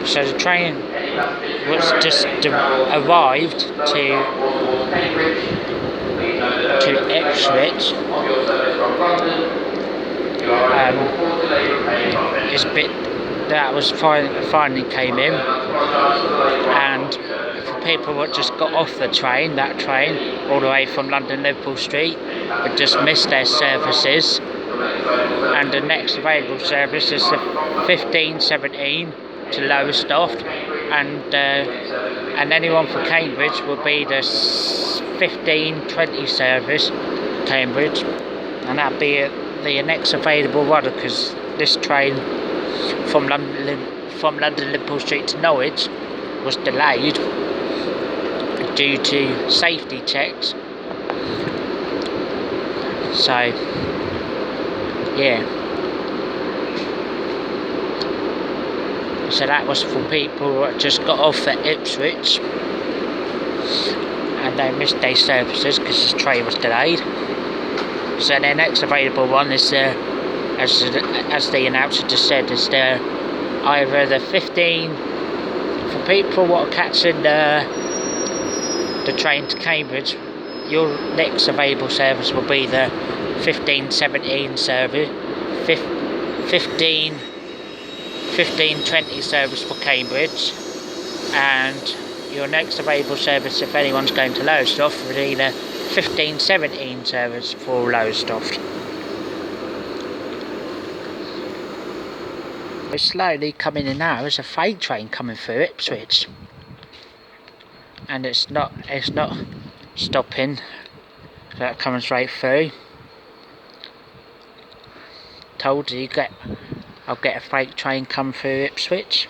So the train was just arrived to Ipswich. It's a bit that was finally came in, and for people that just got off the train, that train all the way from London Liverpool Street, but just missed their services, and the next available service is the 15:17 to Lowestoft, and anyone for Cambridge will be the 15:20 service Cambridge, and that'll be the next available one, because this train from London Liverpool Street to Norwich was delayed due to safety checks. So yeah, so that was for people that just got off at Ipswich and they missed their services because the train was delayed. So their next available one is as the announcer just said, is either the 15 for people what are catching the train to Cambridge. Your next available service will be the 15:17 service, 15:20 service for Cambridge, and your next available service, if anyone's going to Lowestoft, will be the 15:17 service for Lowestoft. It's slowly coming in now. There's a freight train coming through Ipswich, and it's not stopping. So that coming straight through. Told you I'll get a freight train come through Ipswich.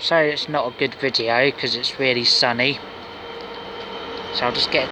So it's not a good video because it's really sunny. So I'll just get